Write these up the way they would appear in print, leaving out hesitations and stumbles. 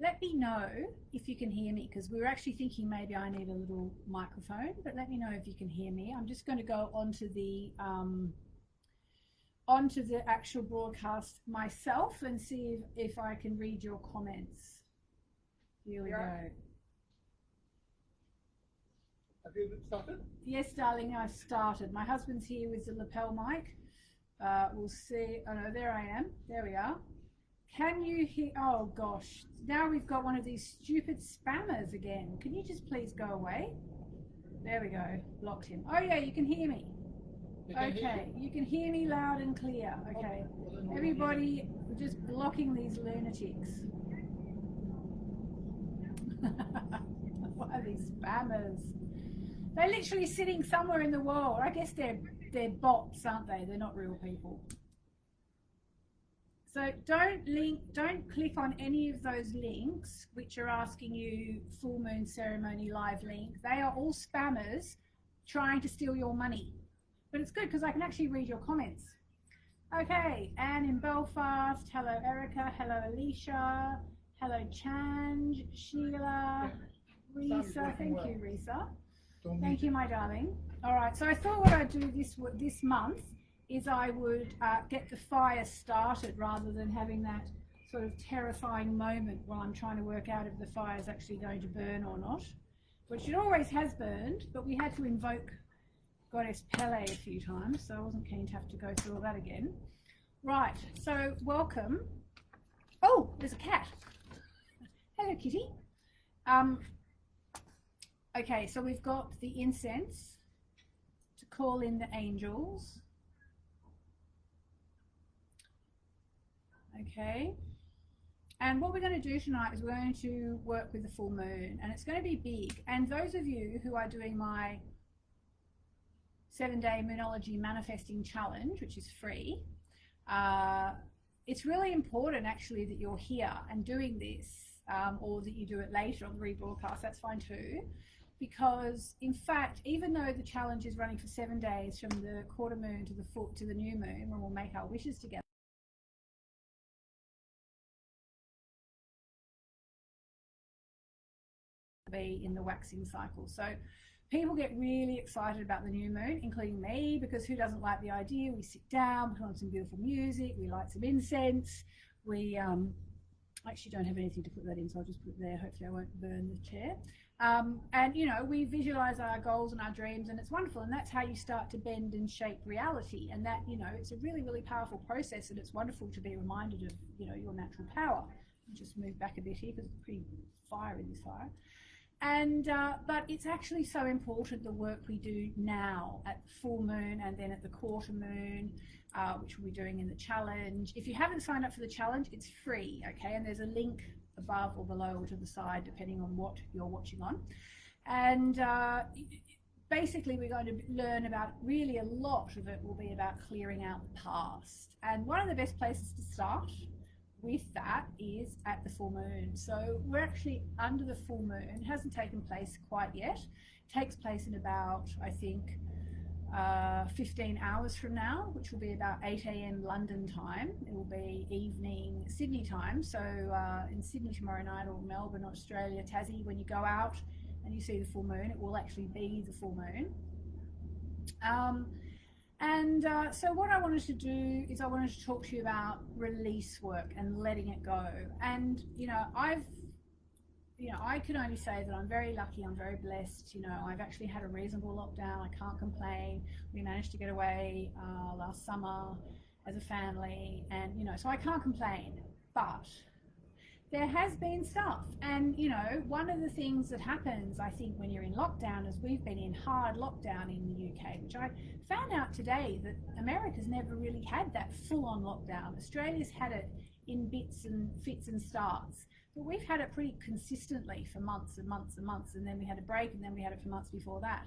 let me know if you can hear me, because we were actually thinking maybe I need a little microphone, but let me know if you can hear me. I'm just going to go onto the actual broadcast myself and see if I can read your comments. Here we go. Have you started? Yes, darling, I've started. My husband's here with the lapel mic. We'll see. Oh no, there I am. There we are. Can you hear? Oh gosh, now we've got one of these stupid spammers again. Can you just please go away? There we go. Blocked him. Oh yeah, you can hear me. Okay, you can hear me loud and clear. Okay, everybody, we're just blocking these lunatics. What are these spammers? They're literally sitting somewhere in the world. I guess they're bots, aren't they? They're not real people. So don't click on any of those links which are asking you full moon ceremony live link. They are all spammers trying to steal your money. But it's good because I can actually read your comments. Okay, Anne in Belfast, hello Erica, hello Alicia, hello Change, Sheila, Risa, thank you Risa. Thank you, my darling. All right, so I thought what I'd do this month is I would get the fire started rather than having that sort of terrifying moment while I'm trying to work out if the fire is actually going to burn or not, which it always has burned, but we had to invoke Goddess Pele a few times, so I wasn't keen to have to go through all that again. Right, so welcome. Oh, there's a cat. Hello, kitty. Okay, so we've got the incense to call in the angels. Okay, and what we're going to do tonight is we're going to work with the full moon, and it's going to be big. And those of you who are doing my 7-day Moonology Manifesting Challenge, which is free, it's really important actually that you're here and doing this, or that you do it later on the rebroadcast, that's fine too. Because in fact, even though the challenge is running for 7 days from the quarter moon to the new moon, when we'll make our wishes together, be in the waxing cycle. So people get really excited about the new moon, including me, because who doesn't like the idea? We sit down, put on some beautiful music, we light some incense, we actually don't have anything to put that in, so I'll just put it there. Hopefully I won't burn the chair. And you know, we visualize our goals and our dreams, and it's wonderful, and that's how you start to bend and shape reality. And that, you know, it's a really, really powerful process, and it's wonderful to be reminded of, you know, your natural power. I'll just move back a bit here because it's pretty fire in this fire. And but it's actually so important, the work we do now at the full moon and then at the quarter moon, which we'll be doing in the challenge. If you haven't signed up for the challenge, it's free, okay? And there's a link above or below or to the side, depending on what you're watching on. And basically we're going to learn about, really a lot of it will be about clearing out the past. And one of the best places to start with that is at the full moon. So we're actually under the full moon. It hasn't taken place quite yet. It takes place in about, I think, 15 hours from now, which will be about 8 a.m. London time. It will be evening Sydney time. So in Sydney tomorrow night, or Melbourne, Australia, Tassie, when you go out and you see the full moon, it will actually be the full moon. So what I wanted to do is I wanted to talk to you about release work and letting it go. And, you know, I can only say that I'm very lucky, I'm very blessed. You know, I've actually had a reasonable lockdown, I can't complain. We managed to get away last summer as a family, and, you know, so I can't complain. But there has been stuff, and, you know, one of the things that happens, I think, when you're in lockdown, is we've been in hard lockdown in the UK, which I found out today that America's never really had that full-on lockdown. Australia's had it in bits and fits and starts, but we've had it pretty consistently for months and months and months, and then we had a break, and then we had it for months before that.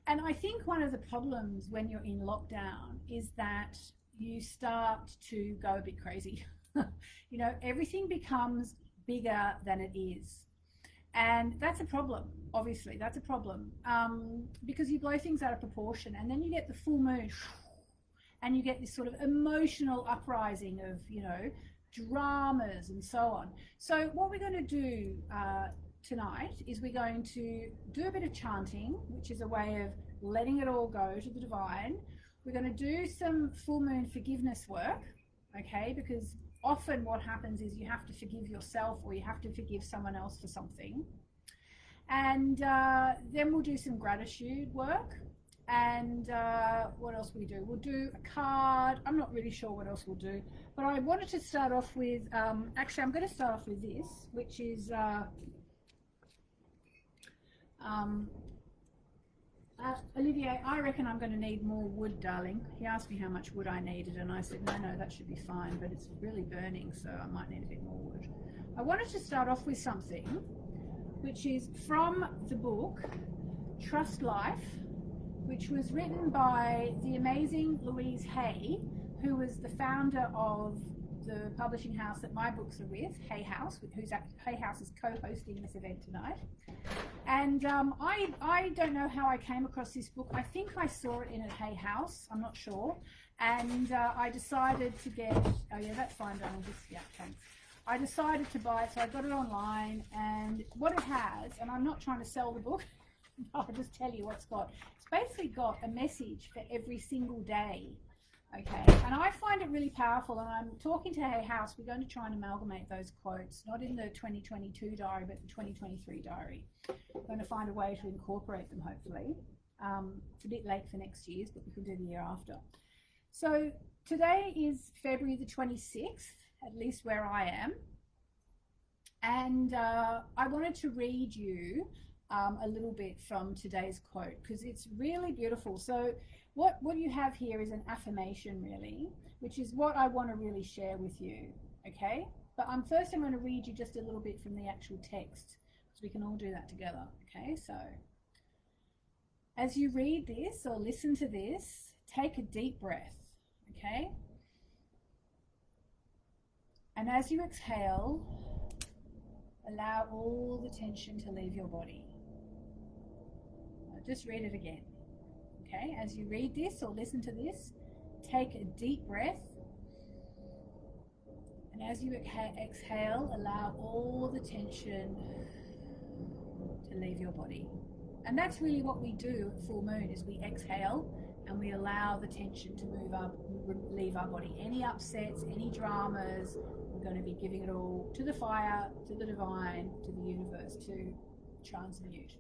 And I think one of the problems when you're in lockdown is that you start to go a bit crazy. You know, everything becomes bigger than it is. And that's a problem, obviously, that's a problem, because you blow things out of proportion, and then you get the full moon, and you get this sort of emotional uprising of, you know, dramas and so on. So what we're going to do tonight is we're going to do a bit of chanting, which is a way of letting it all go to the divine. We're going to do some full moon forgiveness work, okay, because often what happens is you have to forgive yourself or you have to forgive someone else for something. And then we'll do some gratitude work. And what else we do? We'll do a card. I'm not really sure what else we'll do, but I wanted to start off with, actually I'm going to start off with this, which is Olivier, I reckon I'm going to need more wood, darling. He asked me how much wood I needed, and I said, no, that should be fine, but it's really burning, so I might need a bit more wood. I wanted to start off with something which is from the book Trust Life, which was written by the amazing Louise Hay, who was the founder of the publishing house that my books are with, Hay House, Hay House is co-hosting this event tonight. And I don't know how I came across this book. I think I saw it in a Hay House, I'm not sure. And I decided to get, oh yeah, that's fine, darling, yeah, thanks. I decided to buy it, so I got it online, and what it has, and I'm not trying to sell the book, I'll just tell you what it's got. It's basically got a message for every single day, okay? And I find it really powerful, and I'm talking to Hay House. We're going to try and amalgamate those quotes, not in the 2022 diary, but the 2023 diary. We're going to find a way to incorporate them, hopefully. It's a bit late for next year's, but we can do the year after. So today is February the 26th, at least where I am. And I wanted to read you a little bit from today's quote, because it's really beautiful. So what you have here is an affirmation, really, which is what I want to really share with you, okay? But first I'm going to read you just a little bit from the actual text, so we can all do that together, okay? So as you read this or listen to this, take a deep breath, okay? And as you exhale, allow all the tension to leave your body. I'll just read it again. Okay, as you read this or listen to this, take a deep breath. And as you exhale, allow all the tension to leave your body. And that's really what we do at full moon, is we exhale and we allow the tension to leave our body. Any upsets, any dramas, we're going to be giving it all to the fire, to the divine, to the universe, to transmute.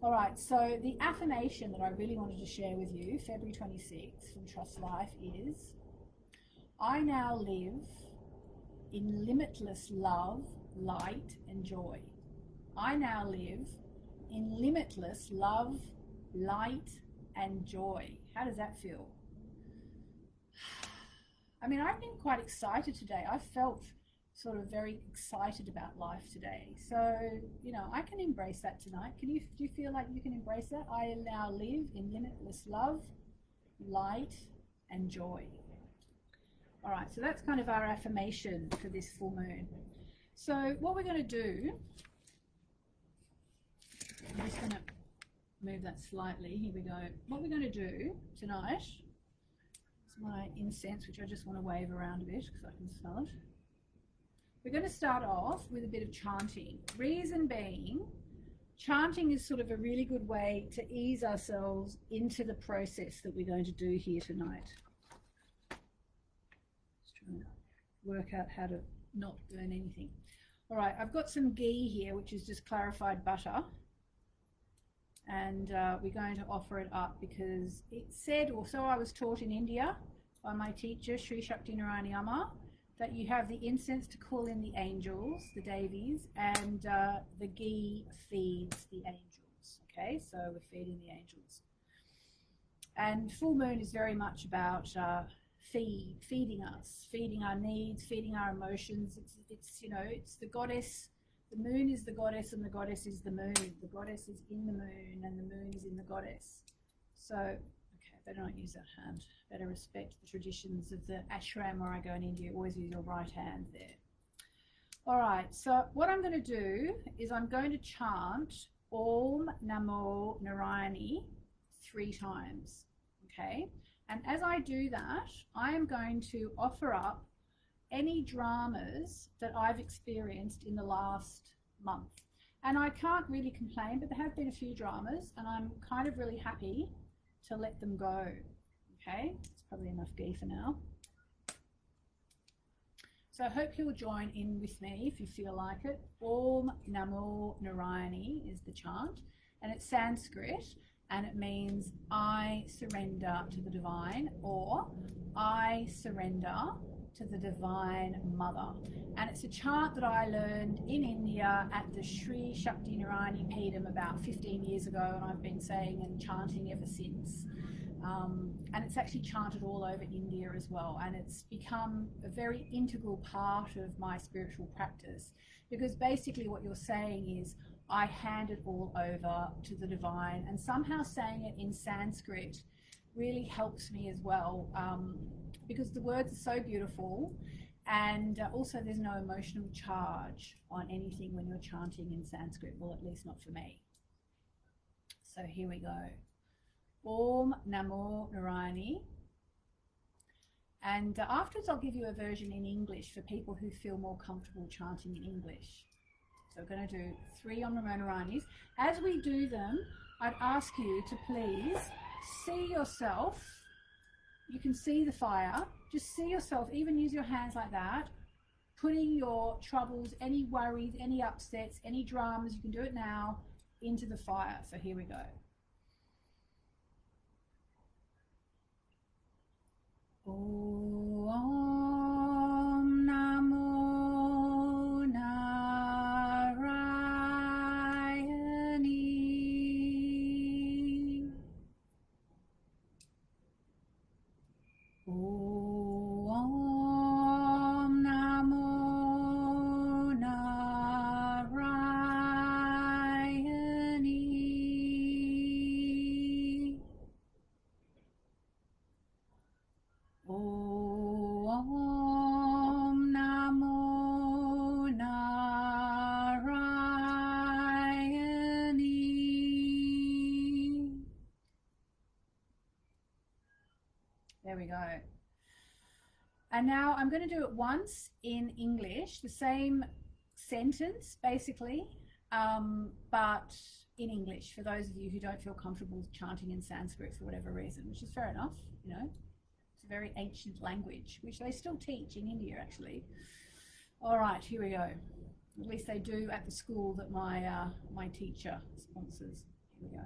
All right, so the affirmation that I really wanted to share with you, February 26th from Trust Life, is, I now live in limitless love, light, and joy. I now live in limitless love, light, and joy. How does that feel? I mean, I've been quite excited today. I felt sort of very excited about life today. So, you know, I can embrace that tonight. Do you feel like you can embrace that? I now live in limitless love, light, and joy. All right, so that's kind of our affirmation for this full moon. So what we're going to do, I'm just going to move that slightly. Here we go. What we're going to do tonight is my incense, which I just want to wave around a bit because I can smell it. We're going to start off with a bit of chanting. Reason being, chanting is sort of a really good way to ease ourselves into the process that we're going to do here tonight. Just trying to work out how to not burn anything. All right, I've got some ghee here, which is just clarified butter. And we're going to offer it up because it said, or so I was taught in India by my teacher, Sri Shakti Narayani Amma, that you have the incense to call in the angels, the Devis, and the ghee feeds the angels. Okay, so we're feeding the angels. And full moon is very much about feeding us, feeding our needs, feeding our emotions. It's you know, it's the goddess. The moon is the goddess and the goddess is the moon. The goddess is in the moon and the moon is in the goddess. So, okay, better not use that hand. Better respect the traditions of the ashram where I go in India. Always use your right hand there. All right, so what I'm going to do is I'm going to chant Om Namo Narayani 3 times, okay? And as I do that, I am going to offer up any dramas that I've experienced in the last month. And I can't really complain, but there have been a few dramas, and I'm kind of really happy to let them go. Okay, it's probably enough ghee for now. So I hope you'll join in with me if you feel like it. Om Namo Narayani is the chant, and it's Sanskrit, and it means I surrender to the divine, or I surrender to the Divine Mother. And it's a chant that I learned in India at the Sri Shakti Narayani Peedam about 15 years ago, and I've been saying and chanting ever since. And it's actually chanted all over India as well, and it's become a very integral part of my spiritual practice, because basically what you're saying is I hand it all over to the divine, and somehow saying it in Sanskrit really helps me as well, because the words are so beautiful, and also there's no emotional charge on anything when you're chanting in Sanskrit, well, at least not for me. So here we go. Om Namo Narayani. And afterwards I'll give you a version in English for people who feel more comfortable chanting in English. So we're going to do 3 Om Namo Narayanis. As we do them, I'd ask you to please see yourself. You can see the fire. Just see yourself, even use your hands like that, putting your troubles, any worries, any upsets, any dramas, you can do it now, into the fire. So here we go. Om Namo Narayani. Om Namo Narayani. Om Namo Narayani. There we go. And now I'm going to do it once in English, the same sentence basically, but in English for those of you who don't feel comfortable chanting in Sanskrit for whatever reason, which is fair enough, you know. It's a very ancient language, which they still teach in India actually. All right, here we go. At least they do at the school that my teacher sponsors. Here we go.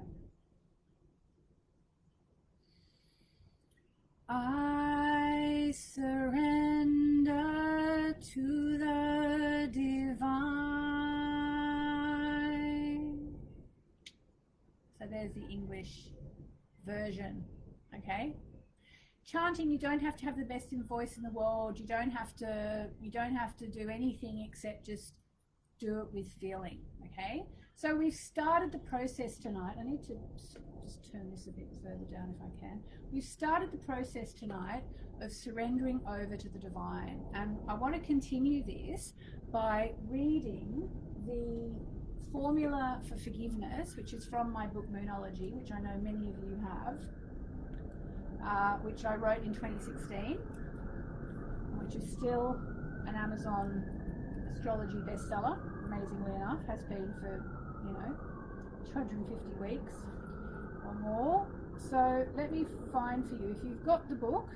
I surrender to the divine. So there's the English version, okay? Chanting, you don't have to have the best voice in the world. You don't have to do anything except just do it with feeling, okay? So we've started the process tonight. I need to just turn this a bit further down if I can. We've started the process tonight of surrendering over to the divine, and I want to continue this by reading the formula for forgiveness, which is from my book Moonology, which I know many of you have, which I wrote in 2016, which is still an Amazon astrology bestseller, amazingly enough, has been for, 250 weeks or more. So let me find for you, if you've got the book,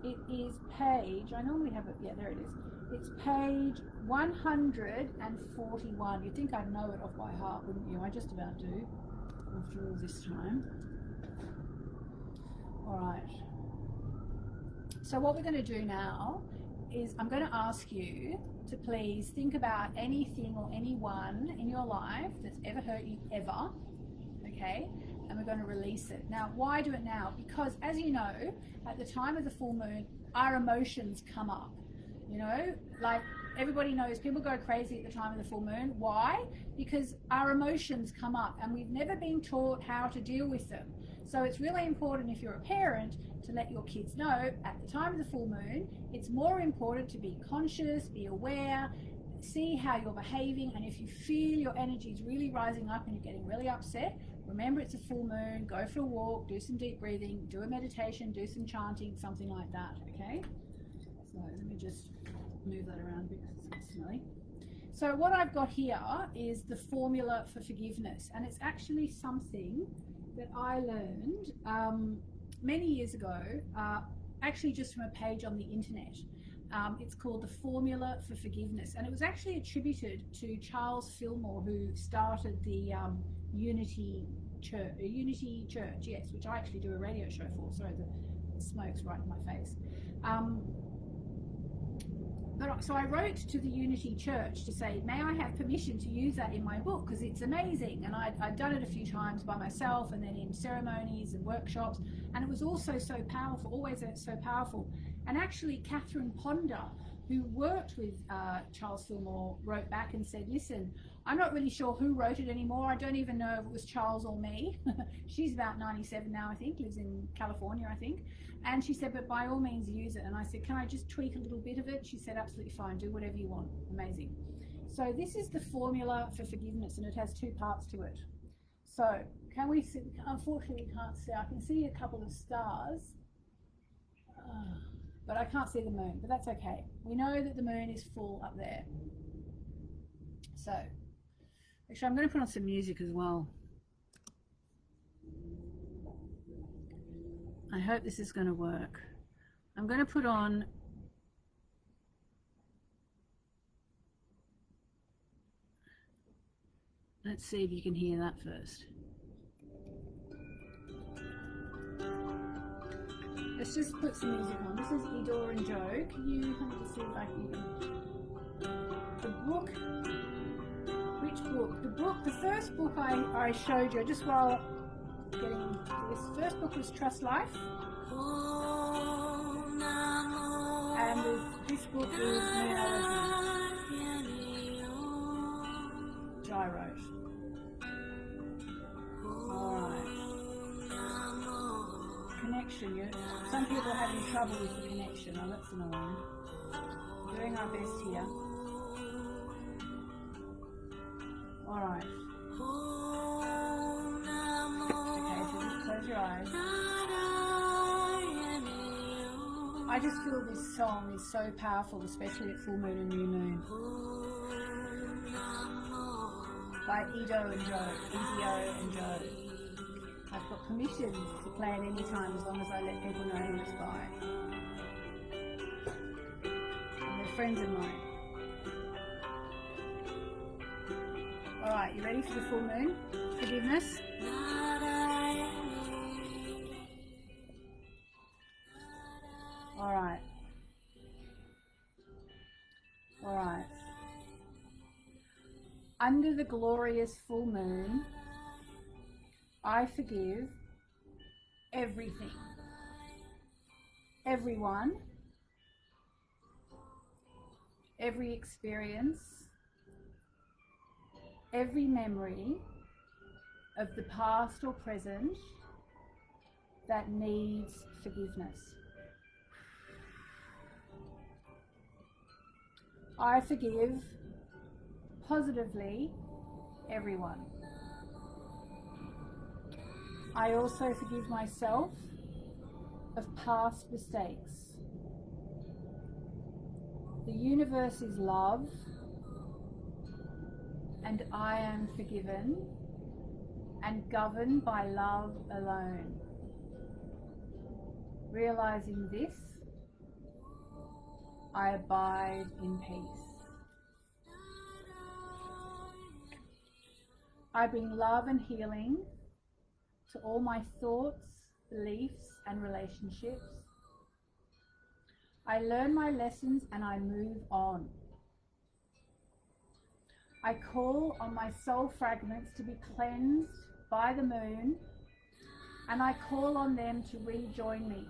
it is page, I normally have it, yeah, there it is. It's page 141. You'd think I'd know it off by heart, wouldn't you? I just about do, after all this time. All right. So what we're going to do now is I'm going to ask you to please think about anything or anyone in your life that's ever hurt you ever, okay? And we're going to release it. Now, why do it now? Because as you know, at the time of the full moon, our emotions come up. Like everybody knows, people go crazy at the time of the full moon. Why? Because our emotions come up and we've never been taught how to deal with them. So it's really important, if you're a parent, to let your kids know at the time of the full moon, it's more important to be conscious, be aware, see how you're behaving, and if you feel your energy is really rising up and you're getting really upset, remember it's a full moon, go for a walk, do some deep breathing, do a meditation, do some chanting, something like that, okay? So let me just move that around because it's a bit smelly. So what I've got here is the formula for forgiveness, and it's actually something that I learned many years ago, actually just from a page on the internet. It's called the Formula for Forgiveness, and it was actually attributed to Charles Fillmore, who started the Unity Church, yes, which I actually do a radio show for. Sorry, the smoke's right in my face. So I wrote to the Unity Church to say, may I have permission to use that in my book, because it's amazing. And I'd done it a few times by myself and then in ceremonies and workshops, and it was also so powerful, always so powerful. And actually Catherine Ponder, who worked with Charles Fillmore, wrote back and said, listen, I'm not really sure who wrote it anymore. I don't even know if it was Charles or me. She's about 97 now, I think, lives in California, I think. And she said, but by all means use it. And I said, can I just tweak a little bit of it? She said, absolutely fine, do whatever you want. Amazing. So this is the formula for forgiveness, and it has two parts to it. So can we see? Unfortunately, we can't see. I can see a couple of stars, but I can't see the moon, but that's okay. We know that the moon is full up there. So actually, I'm going to put on some music as well. I hope this is going to work. I'm going to put on let's see if you can hear that first. Let's just put some music on. This is Idor and Joe. Can you let me just see if I can the book? Which book? The first book I showed you just while getting to this. First book was Trust Life. And this book is Numerology, which I wrote. Alright. Connection. Some people are having trouble with the connection. Oh, that's annoying. We're doing our best here. Alright. Okay, so just close your eyes. I just feel this song is so powerful, especially at full moon and new moon. By Ido and Joe, Izio and Joe. I've got permission to play it any time as long as I let people know who it's by. And they're friends of mine. Alright, you ready for the full moon? Forgiveness? Alright. Alright. Under the glorious full moon, I forgive everything, everyone, every experience, every memory of the past or present that needs forgiveness. I forgive positively everyone. I also forgive myself of past mistakes. The universe is love, and I am forgiven and governed by love alone. Realizing this, I abide in peace. I bring love and healing to all my thoughts, beliefs, and relationships. I learn my lessons and I move on. I call on my soul fragments to be cleansed by the moon, and I call on them to rejoin me.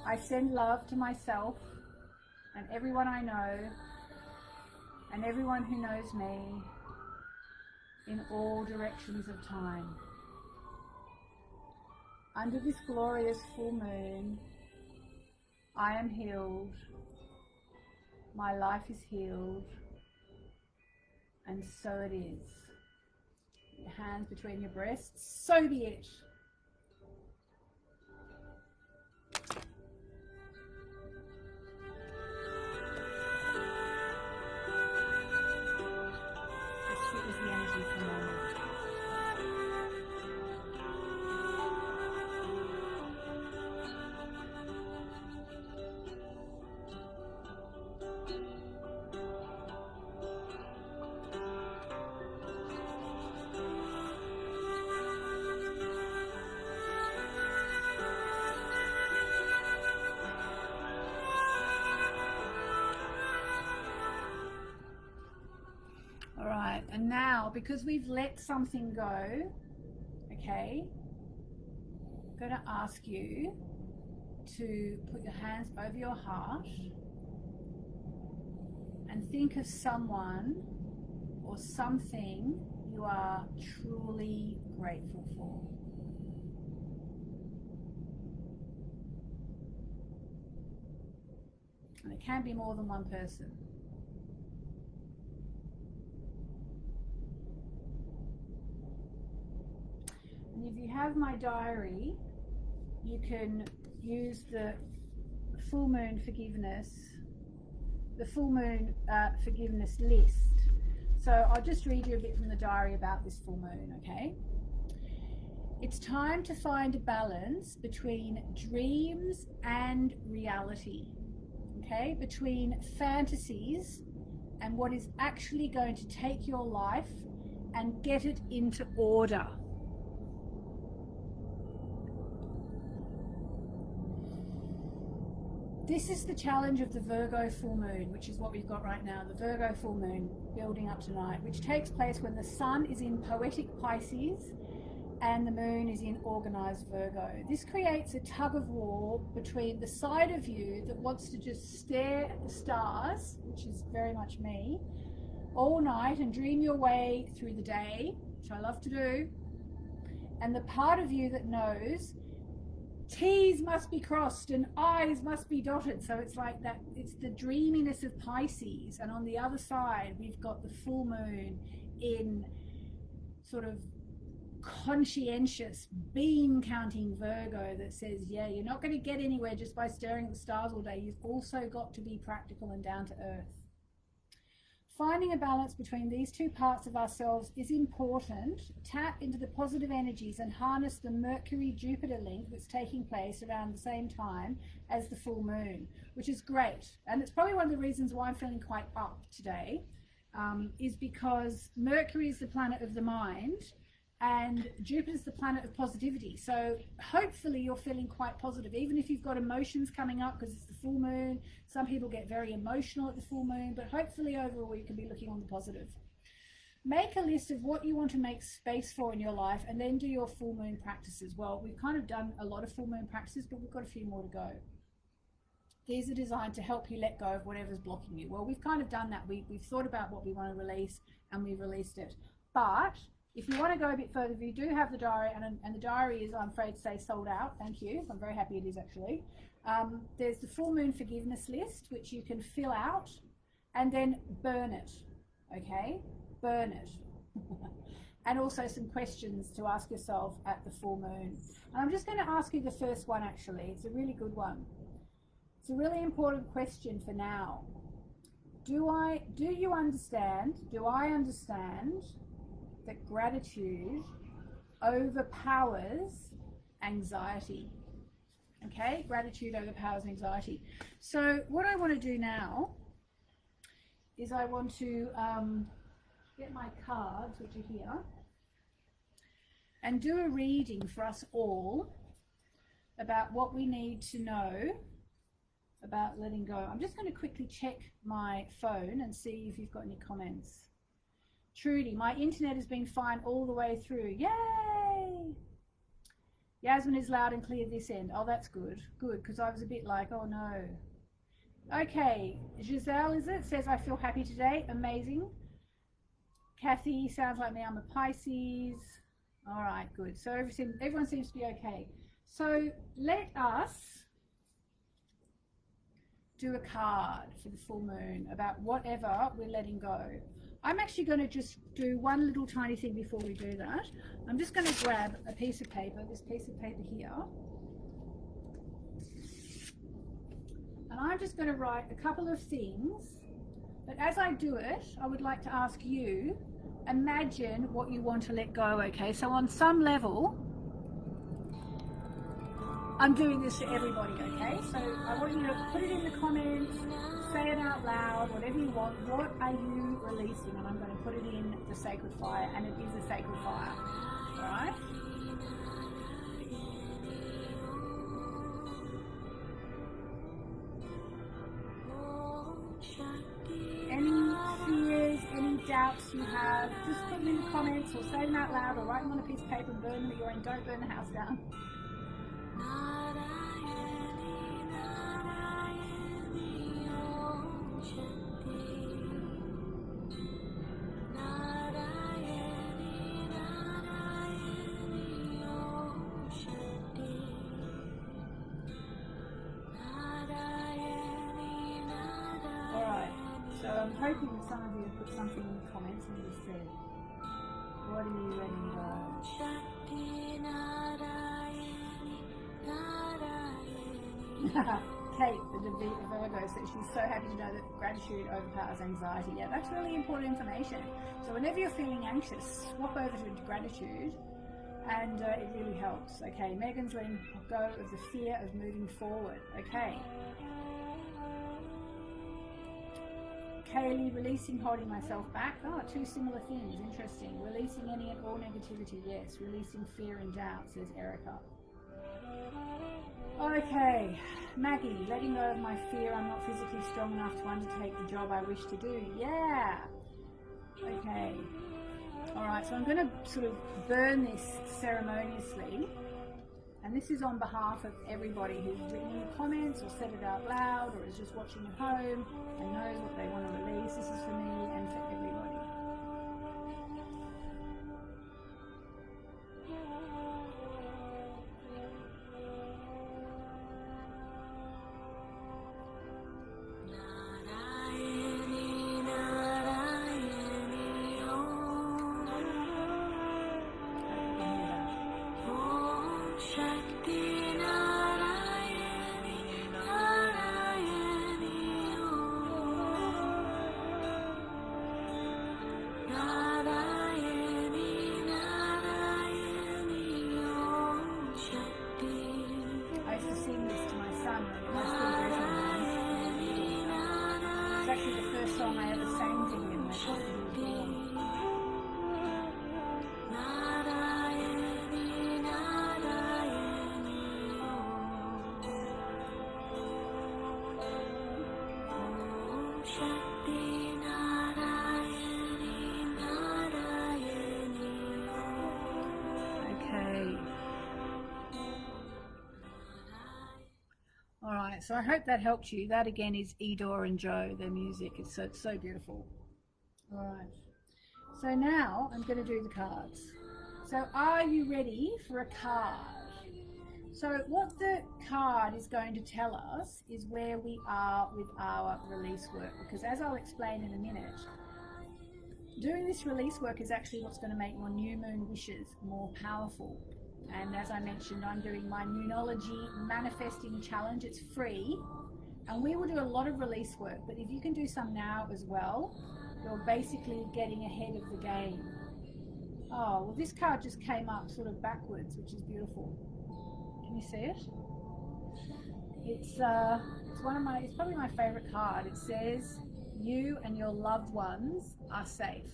I send love to myself and everyone I know and everyone who knows me in all directions of time. Under this glorious full moon, I am healed, my life is healed, and so it is. Your hands between your breasts, so be it. right, and now because we've let something go, okay, I'm going to ask you to put your hands over your heart and think of someone or something you are truly grateful for. And it can be more than one person. And if you have my diary, you can use the full moon forgiveness, forgiveness list. So I'll just read you a bit from the diary about this full moon, okay? It's time to find a balance between dreams and reality, okay? Between fantasies and what is actually going to take your life and get it into order. This is the challenge of the Virgo full moon, which is what we've got right now, the Virgo full moon building up tonight, which takes place when the sun is in poetic Pisces and the moon is in organized Virgo. This creates a tug of war between the side of you that wants to just stare at the stars, which is very much me, all night and dream your way through the day, which I love to do, and the part of you that knows T's must be crossed and I's must be dotted. So it's like that, it's the dreaminess of Pisces, and on the other side we've got the full moon in sort of conscientious bean counting Virgo that says, yeah, you're not going to get anywhere just by staring at the stars all day. You've also got to be practical and down to earth. Finding a balance between these two parts of ourselves is important. Tap into the positive energies and harness the Mercury-Jupiter link that's taking place around the same time as the full moon, which is great. And it's probably one of the reasons why I'm feeling quite up today, is because Mercury is the planet of the mind and Jupiter's the planet of positivity. So hopefully you're feeling quite positive, even if you've got emotions coming up because it's the full moon. Some people get very emotional at the full moon, but hopefully overall you can be looking on the positive. Make a list of what you want to make space for in your life and then do your full moon practices. Well, we've kind of done a lot of full moon practices, but we've got a few more to go. These are designed to help you let go of whatever's blocking you. Well, we've kind of done that. We've thought about what we want to release and we've released it. But if you want to go a bit further, if you do have the diary, and the diary is, I'm afraid to say, sold out. Thank you. I'm very happy it is actually. There's the full moon forgiveness list, which you can fill out and then burn it. Okay? Burn it. And also some questions to ask yourself at the full moon. And I'm just going to ask you the first one actually. It's a really good one. It's a really important question for now. Do I understand that gratitude overpowers anxiety? Okay, gratitude overpowers anxiety. So what I want to do now is I want to get my cards, which are here, and do a reading for us all about what we need to know about letting go. I'm just going to quickly check my phone and see if you've got any comments. Trudy, my internet has been fine all the way through. Yay! Yasmin is loud and clear this end. Oh, that's good. Good, because I was a bit like, oh no. Okay, Giselle, is it? Says, I feel happy today. Amazing. Kathy, sounds like me. I'm a Pisces. All right, good. So everyone seems to be okay. So let us do a card for the full moon about whatever we're letting go. I'm actually going to just do one little tiny thing before we do that. I'm just going to grab a piece of paper, this piece of paper here, and I'm just going to write a couple of things. But as I do it, I would like to ask you, imagine what you want to let go, okay? So on some level, I'm doing this for everybody, okay? So I want you to put it in the comments, say it out loud, whatever you want. What are you releasing? And I'm going to put it in the sacred fire, and it is a sacred fire, all right? Any fears, any doubts you have, just put them in the comments or say them out loud or write them on a piece of paper and burn them at your end. Don't burn the house down. So I'm hoping that some of you have put something in the comments and just said, what are you letting go? Kate, the Virgo, says she's so happy to know that gratitude overpowers anxiety. Yeah, that's really important information. So whenever you're feeling anxious, swap over to gratitude and it really helps. Okay, Megan's letting go of the fear of moving forward. Okay. Kaylee, releasing holding myself back. Oh, two similar things. Interesting. Releasing any and all negativity. Yes. Releasing fear and doubt, says Erica. Okay. Maggie, letting go of my fear. I'm not physically strong enough to undertake the job I wish to do. Yeah. Okay. All right. So I'm going to sort of burn this ceremoniously. And this is on behalf of everybody who's written in the comments or said it out loud or is just watching at home and knows what they want to release. This is for me and for everybody. It's actually the first song I ever sang to him after he was born. Alright, so I hope that helped you. That again is Edor and Joe, their music. It's so beautiful. Alright, so now I'm going to do the cards. So are you ready for a card? So what the card is going to tell us is where we are with our release work, because as I'll explain in a minute, doing this release work is actually what's going to make your new moon wishes more powerful. And as I mentioned, I'm doing my Moonology Manifesting Challenge. It's free, and we will do a lot of release work, but if you can do some now as well, you're basically getting ahead of the game. Oh, well, this card just came up sort of backwards, which is beautiful. Can you see it? It's probably my favorite card. It says, you and your loved ones are safe.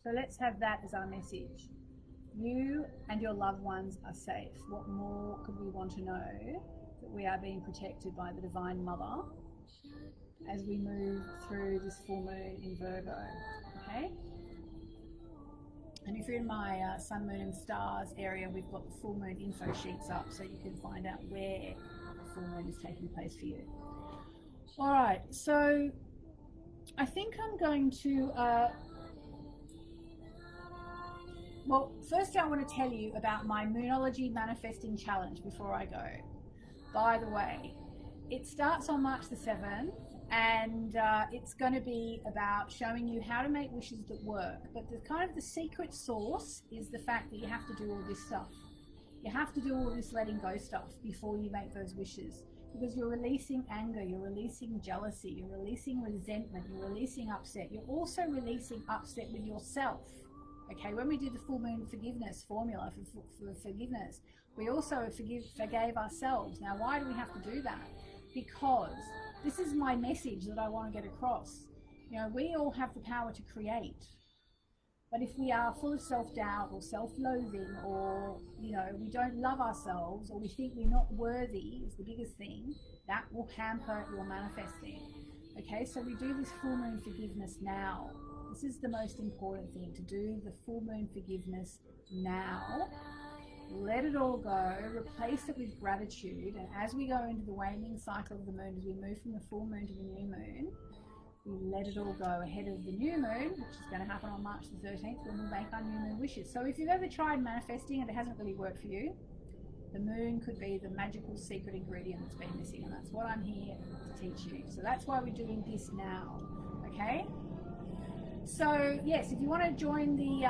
So let's have that as our message. You and your loved ones are safe. What more could we want to know? That we are being protected by the Divine Mother as we move through this full moon in Virgo. Okay? And if you're in my Sun, Moon and Stars area, we've got the full moon info sheets up so you can find out where the full moon is taking place for you. All right, so I think I'm going to well, first I want to tell you about my Moonology Manifesting Challenge before I go. By the way, it starts on March the 7th, and it's going to be about showing you how to make wishes that work. But the secret sauce is the fact that you have to do all this stuff. You have to do all this letting go stuff before you make those wishes, because you're releasing anger, you're releasing jealousy, you're releasing resentment, you're releasing upset. You're also releasing upset with yourself. Okay, when we did the full moon forgiveness formula for forgiveness, we also forgave ourselves. Now, why do we have to do that? Because this is my message that I want to get across. You know, we all have the power to create. But if we are full of self-doubt or self-loathing, or, you know, we don't love ourselves, or we think we're not worthy is the biggest thing, that will hamper your manifesting. Okay, so we do this full moon forgiveness now. This is the most important thing, to do the full moon forgiveness now. Let it all go, replace it with gratitude, and as we go into the waning cycle of the moon, as we move from the full moon to the new moon, we let it all go ahead of the new moon, which is going to happen on March the 13th, when we'll make our new moon wishes. So if you've ever tried manifesting and it hasn't really worked for you, the moon could be the magical secret ingredient that's been missing, and that's what I'm here to teach you. So that's why we're doing this now, okay? So yes, if you want to join the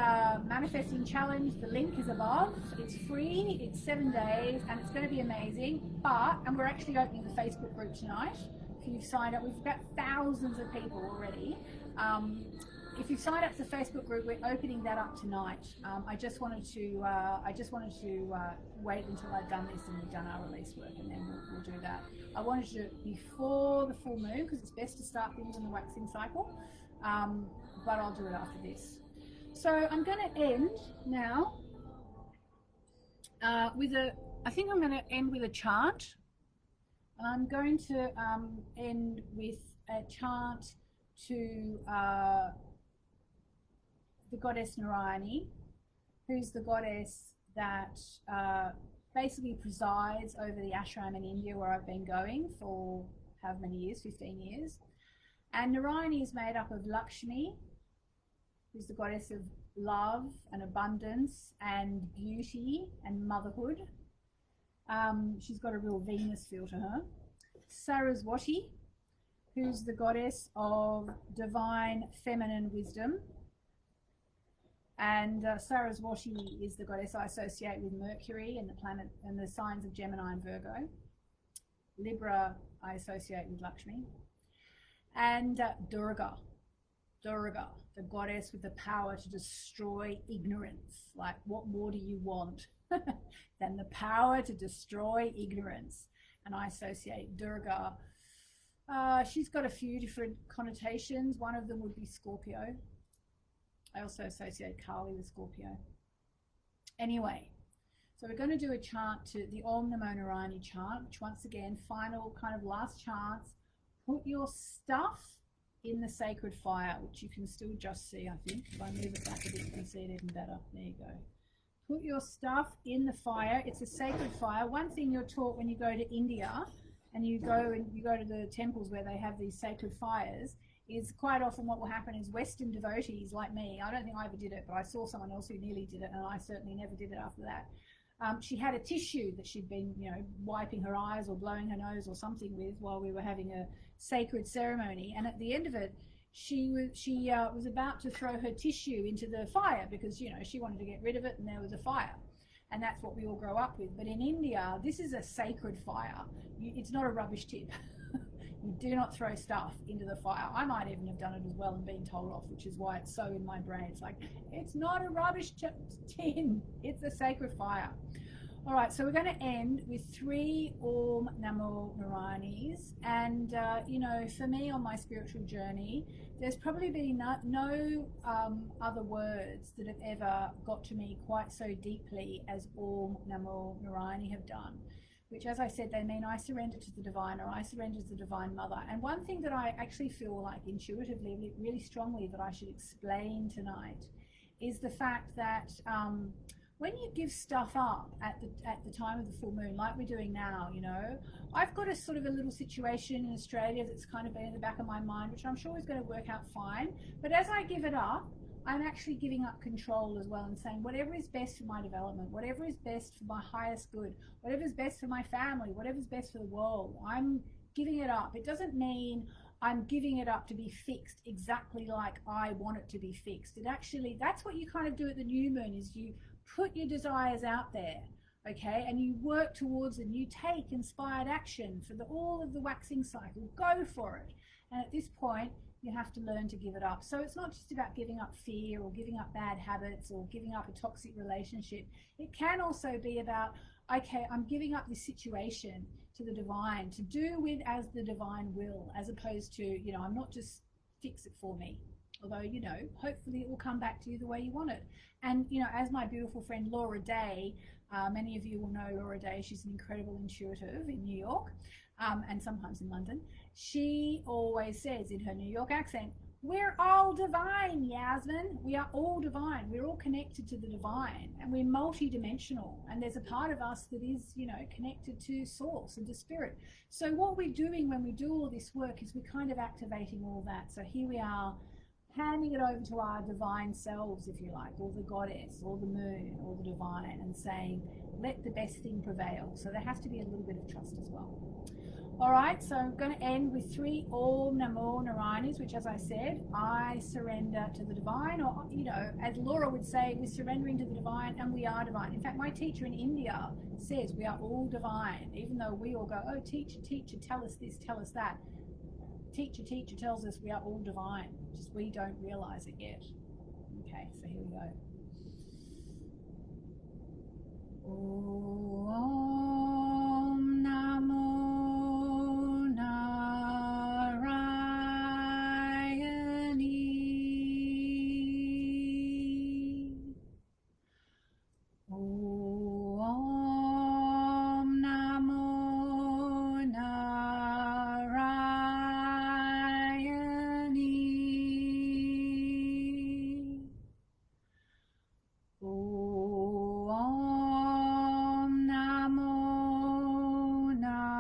manifesting challenge, the link is above. It's free, it's 7 days, and it's going to be amazing. And we're actually opening the Facebook group tonight. If you've signed up, we've got thousands of people already. If you've signed up to the Facebook group, we're opening that up tonight. I just wanted to wait until I'd done this and we've done our release work, and then we'll do that. I wanted to do it before the full moon because it's best to start things in the waxing cycle. But I'll do it after this. So I'm going to end now I think I'm going to end with a chant. And I'm going to end with a chant to the goddess Narayani, who's the goddess that basically presides over the ashram in India where I've been going for how many years, 15 years. And Narayani is made up of Lakshmi, who's the goddess of love and abundance and beauty and motherhood. She's got a real Venus feel to her. Saraswati, who's the goddess of divine feminine wisdom. And Saraswati is the goddess I associate with Mercury and the planet and the signs of Gemini and Virgo. Libra I associate with Lakshmi. And Durga, the goddess with the power to destroy ignorance. Like, what more do you want than the power to destroy ignorance? And I associate Durga. She's got a few different connotations. One of them would be Scorpio. I also associate Kali with Scorpio. Anyway, so we're going to do a chant to the Om Namo Narayani chant, which once again, final kind of last chance. Put your stuff in the sacred fire, which you can still just see, I think. If I move it back a bit, you can see it even better. There you go. Put your stuff in the fire. It's a sacred fire. One thing you're taught when you go to India and you go to the temples where they have these sacred fires is quite often what will happen is Western devotees like me, I don't think I ever did it, but I saw someone else who nearly did it, and I certainly never did it after that. She had a tissue that she'd been, wiping her eyes or blowing her nose or something with while we were having a sacred ceremony. And at the end of it, she was about to throw her tissue into the fire because, she wanted to get rid of it and there was a fire. And that's what we all grow up with. But in India, this is a sacred fire. It's not a rubbish tip. You do not throw stuff into the fire. I might even have done it as well and been told off, which is why it's so in my brain. It's like, it's not a rubbish tin, it's a sacred fire. All right, so we're going to end with 3 Om Namo Narayanis. And, for me on my spiritual journey, there's probably been no other words that have ever got to me quite so deeply as Om Namo Narayani have done. Which, as I said, they mean I surrender to the divine, or I surrender to the divine mother. And one thing that I actually feel like intuitively, really strongly, that I should explain tonight is the fact that when you give stuff up at the time of the full moon, like we're doing now, I've got a sort of a little situation in Australia that's kind of been in the back of my mind, which I'm sure is going to work out fine. But as I give it up, I'm actually giving up control as well and saying whatever is best for my development, whatever is best for my highest good, whatever is best for my family, whatever is best for the world, I'm giving it up. It doesn't mean I'm giving it up to be fixed exactly like I want it to be fixed. It actually, that's what you kind of do at the new moon, is you put your desires out there, okay, and you work towards and you take inspired action for all of the waxing cycle. Go for it. And at this point, you have to learn to give it up. So it's not just about giving up fear or giving up bad habits or giving up a toxic relationship. It can also be about, okay, I'm giving up this situation to the divine to do with as the divine will, as opposed to, I'm not just fix it for me. Although, hopefully it will come back to you the way you want it. And, as my beautiful friend Laura Day, many of you will know Laura Day, she's an incredible intuitive in New York. And sometimes in London, she always says in her New York accent, We're all divine, Yasmin. We are all divine. We're all connected to the divine, and we're multidimensional. And there's a part of us that is, you know, connected to source and to spirit. So what we're doing when we do all this work is we're kind of activating all that. So here we are, handing it over to our divine selves, if you like, or the goddess, or the moon, or the divine, and saying, let the best thing prevail. So there has to be a little bit of trust as well. All right, so I'm going to end with 3 Om Namo Narayanis, which, as I said, I surrender to the divine, or, you know, as Laura would say, we're surrendering to the divine, and we are divine. In fact, my teacher in India says we are all divine, even though we all go, oh, teacher, teacher, tell us this, tell us that. Teacher, teacher tells us we are all divine, just we don't realize it yet. Okay, so here we go. Om Namo Narayani. Om Namo Narayani. Om Namo Narayani.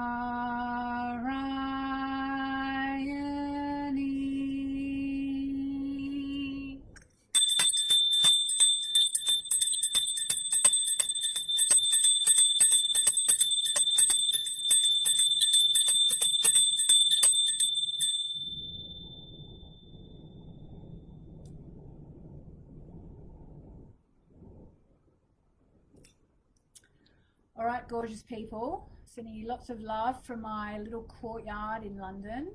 All right, gorgeous people, sending you lots of love from my little courtyard in London.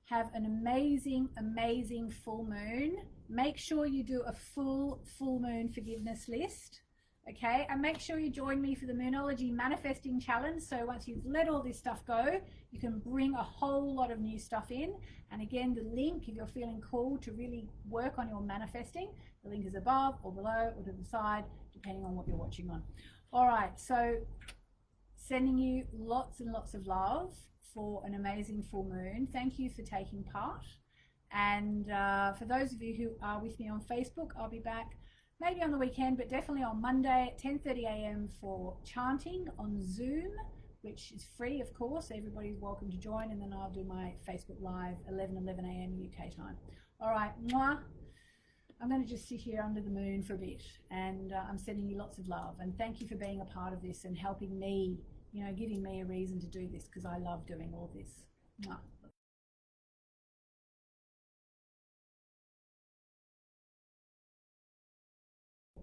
Have an amazing, amazing full moon. Make sure you do a full moon forgiveness list, okay? And make sure you join me for the Moonology Manifesting Challenge. So once you've let all this stuff go, you can bring a whole lot of new stuff in. And again, the link, if you're feeling called to really work on your manifesting, the link is above or below or to the side, depending on what you're watching on. All right, so sending you lots and lots of love for an amazing full moon. Thank you for taking part. And for those of you who are with me on Facebook, I'll be back maybe on the weekend, but definitely on Monday at 10:30 a.m. for chanting on Zoom, which is free, of course. Everybody's welcome to join. And then I'll do my Facebook Live 11 a.m. UK time. All right, mwah. I'm going to just sit here under the moon for a bit, and I'm sending you lots of love, and thank you for being a part of this and helping me, you know, giving me a reason to do this, because I love doing all this. Mwah.